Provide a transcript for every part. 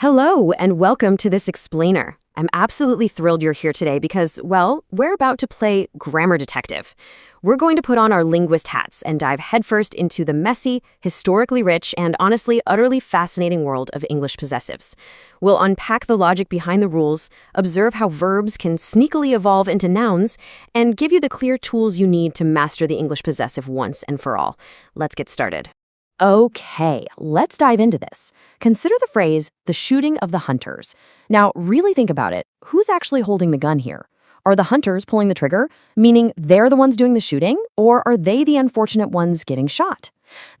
Hello, and welcome to this explainer. I'm absolutely thrilled you're here today because, well, we're about to play grammar detective. We're going to put on our linguist hats and dive headfirst into the messy, historically rich, and honestly utterly fascinating world of English possessives. We'll unpack the logic behind the rules, observe how verbs can sneakily evolve into nouns, and give you the clear tools you need to master the English possessive once and for all. Let's get started. Okay, let's dive into this. Consider the phrase, the shooting of the hunters. Now, really think about it. Who's actually holding the gun here? Are the hunters pulling the trigger, meaning they're the ones doing the shooting, or are they the unfortunate ones getting shot?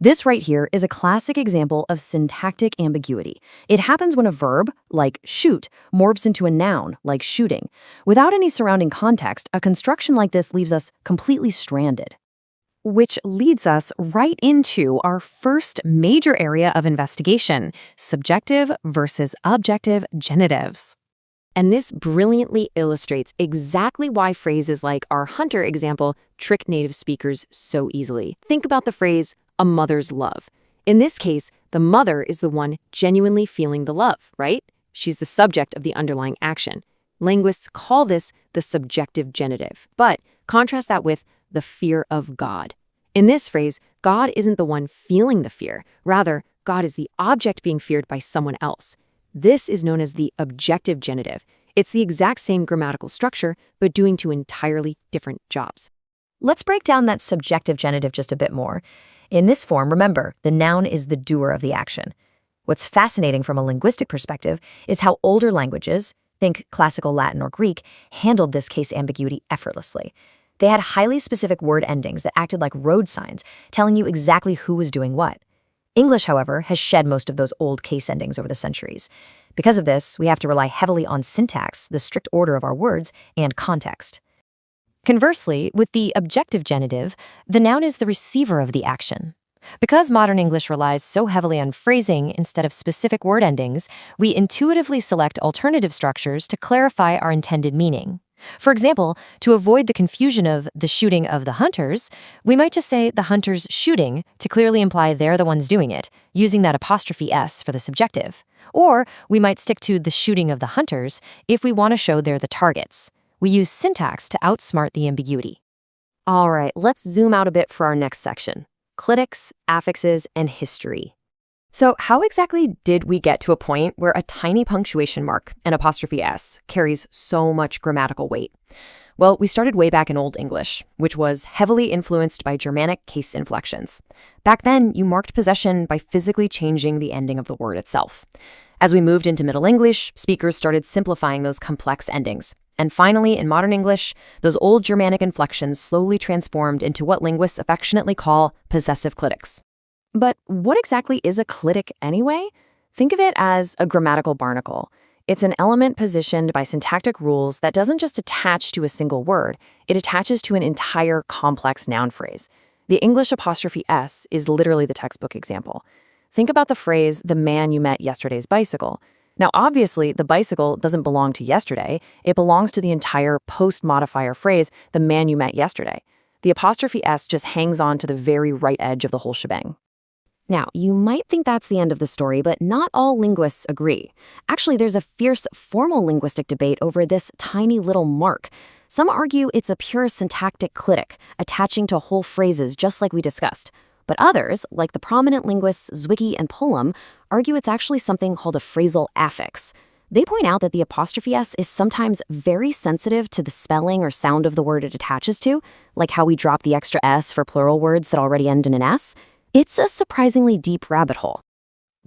This right here is a classic example of syntactic ambiguity. It happens when a verb, like shoot, morphs into a noun, like shooting. Without any surrounding context, a construction like this leaves us completely stranded. Which leads us right into our first major area of investigation, subjective versus objective genitives. And this brilliantly illustrates exactly why phrases like our hunter example trick native speakers so easily. Think about the phrase, a mother's love. In this case, the mother is the one genuinely feeling the love, right? She's the subject of the underlying action. Linguists call this the subjective genitive, but contrast that with the fear of God. In this phrase, God isn't the one feeling the fear. Rather, God is the object being feared by someone else. This is known as the objective genitive. It's the exact same grammatical structure, but doing two entirely different jobs. Let's break down that subjective genitive just a bit more. In this form, remember, the noun is the doer of the action. What's fascinating from a linguistic perspective is how older languages, think classical Latin or Greek, handled this case ambiguity effortlessly. They had highly specific word endings that acted like road signs, telling you exactly who was doing what. English, however, has shed most of those old case endings over the centuries. Because of this, we have to rely heavily on syntax, the strict order of our words, and context. Conversely, with the objective genitive, the noun is the receiver of the action. Because modern English relies so heavily on phrasing instead of specific word endings, we intuitively select alternative structures to clarify our intended meaning. For example, to avoid the confusion of the shooting of the hunters, we might just say the hunters shooting to clearly imply they're the ones doing it, using that apostrophe S for the subjective. Or we might stick to the shooting of the hunters if we want to show they're the targets. We use syntax to outsmart the ambiguity. All right, let's zoom out a bit for our next section. Clitics, affixes, and history. So how exactly did we get to a point where a tiny punctuation mark, an apostrophe S, carries so much grammatical weight? Well, we started way back in Old English, which was heavily influenced by Germanic case inflections. Back then, you marked possession by physically changing the ending of the word itself. As we moved into Middle English, speakers started simplifying those complex endings. And finally, in modern English, those old Germanic inflections slowly transformed into what linguists affectionately call possessive clitics. But what exactly is a clitic anyway? Think of it as a grammatical barnacle. It's an element positioned by syntactic rules that doesn't just attach to a single word, it attaches to an entire complex noun phrase. The English apostrophe S is literally the textbook example. Think about the phrase, the man you met yesterday's bicycle. Now, obviously, the bicycle doesn't belong to yesterday. It belongs to the entire post-modifier phrase, the man you met yesterday. The apostrophe S just hangs on to the very right edge of the whole shebang. Now, you might think that's the end of the story, but not all linguists agree. Actually, there's a fierce formal linguistic debate over this tiny little mark. Some argue it's a pure syntactic clitic, attaching to whole phrases just like we discussed. But others, like the prominent linguists Zwicky and Pullum, argue it's actually something called a phrasal affix. They point out that the apostrophe S is sometimes very sensitive to the spelling or sound of the word it attaches to, like how we drop the extra S for plural words that already end in an S. It's a surprisingly deep rabbit hole.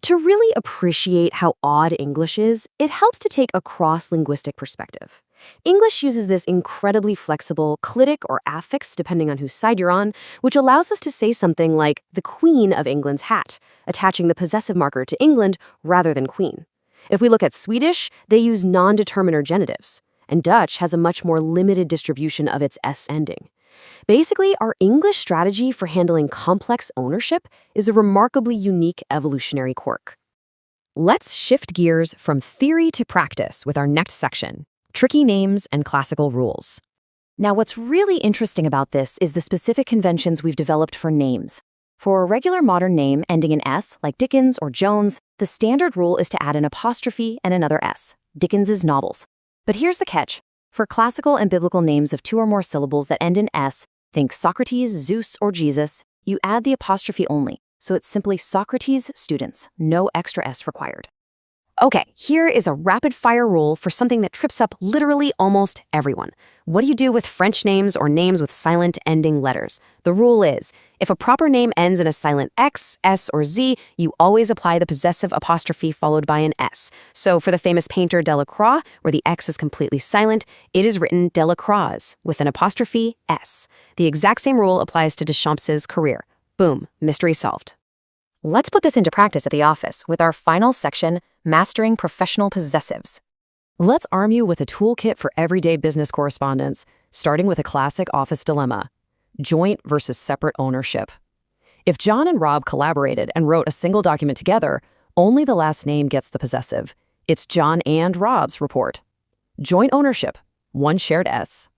To really appreciate how odd English is, it helps to take a cross-linguistic perspective. English uses this incredibly flexible clitic or affix, depending on whose side you're on, which allows us to say something like the Queen of England's hat, attaching the possessive marker to England rather than Queen. If we look at Swedish, they use non-determiner genitives, and Dutch has a much more limited distribution of its S ending. Basically, our English strategy for handling complex ownership is a remarkably unique evolutionary quirk. Let's shift gears from theory to practice with our next section, tricky names and classical rules. Now, what's really interesting about this is the specific conventions we've developed for names. For a regular modern name ending in S, like Dickens or Jones, the standard rule is to add an apostrophe and another S, Dickens's novels. But here's the catch. For classical and biblical names of 2 or more syllables that end in S, think Socrates, Zeus, or Jesus, you add the apostrophe only, so it's simply Socrates students, no extra S required. Okay, here is a rapid-fire rule for something that trips up literally almost everyone. What do you do with French names or names with silent ending letters? The rule is, if a proper name ends in a silent X, S, or Z, you always apply the possessive apostrophe followed by an S. So for the famous painter Delacroix, where the X is completely silent, it is written Delacroix with an apostrophe S. The exact same rule applies to Deschamps' career. Boom, mystery solved. Let's put this into practice at the office with our final section, Mastering Professional Possessives. Let's arm you with a toolkit for everyday business correspondence, starting with a classic office dilemma: joint versus separate ownership. If John and Rob collaborated and wrote a single document together, only the last name gets the possessive. It's John and Rob's report. Joint ownership, one shared S.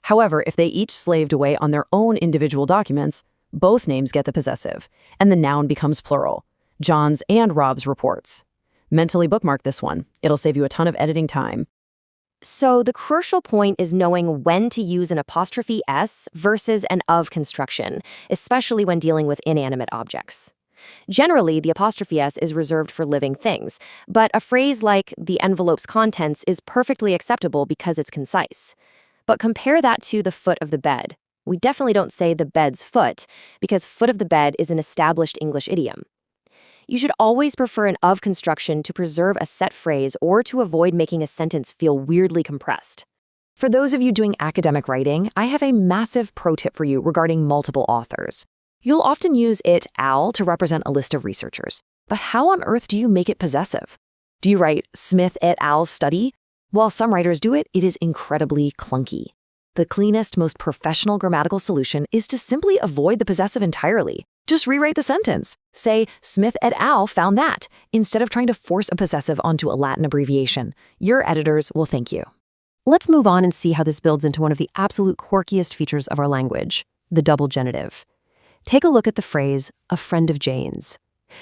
However, if they each slaved away on their own individual documents, both names get the possessive, and the noun becomes plural: John's and Rob's reports. Mentally bookmark this one. It'll save you a ton of editing time. So the crucial point is knowing when to use an apostrophe S versus an of construction, especially when dealing with inanimate objects. Generally, the apostrophe S is reserved for living things, but a phrase like the envelope's contents is perfectly acceptable because it's concise. But compare that to the foot of the bed. We definitely don't say the bed's foot, because foot of the bed is an established English idiom. You should always prefer an of construction to preserve a set phrase or to avoid making a sentence feel weirdly compressed. For those of you doing academic writing, I have a massive pro tip for you regarding multiple authors. You'll often use it, al, to represent a list of researchers. But how on earth do you make it possessive? Do you write Smith et al.'s study? While some writers do it, it is incredibly clunky. The cleanest, most professional grammatical solution is to simply avoid the possessive entirely. Just rewrite the sentence. Say, Smith et al. Found that, instead of trying to force a possessive onto a Latin abbreviation. Your editors will thank you. Let's move on and see how this builds into one of the absolute quirkiest features of our language, the double genitive. Take a look at the phrase, a friend of Jane's.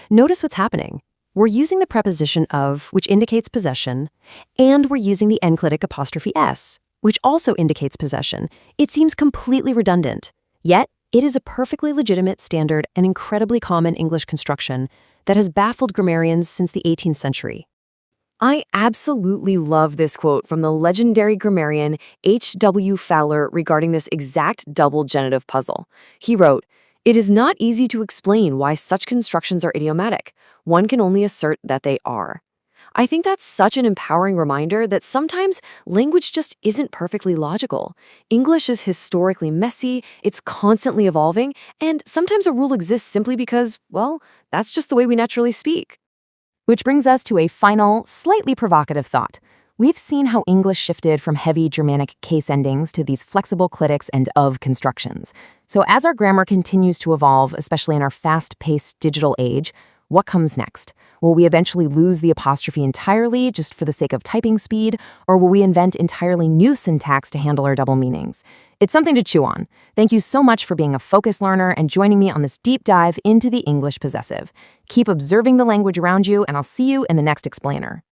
Notice what's happening. We're using the preposition of, which indicates possession, and we're using the enclitic apostrophe S, which also indicates possession. It seems completely redundant. Yet, it is a perfectly legitimate, standard, and incredibly common English construction that has baffled grammarians since the 18th century. I absolutely love this quote from the legendary grammarian H.W. Fowler regarding this exact double genitive puzzle. He wrote, "It is not easy to explain why such constructions are idiomatic. One can only assert that they are." I think that's such an empowering reminder that sometimes language just isn't perfectly logical. English is historically messy, it's constantly evolving, and sometimes a rule exists simply because, well, that's just the way we naturally speak. Which brings us to a final, slightly provocative thought. We've seen how English shifted from heavy Germanic case endings to these flexible clitics and of constructions. So as our grammar continues to evolve, especially in our fast-paced digital age, what comes next? Will we eventually lose the apostrophe entirely just for the sake of typing speed, or will we invent entirely new syntax to handle our double meanings? It's something to chew on. Thank you so much for being a focused learner and joining me on this deep dive into the English possessive. Keep observing the language around you, and I'll see you in the next explainer.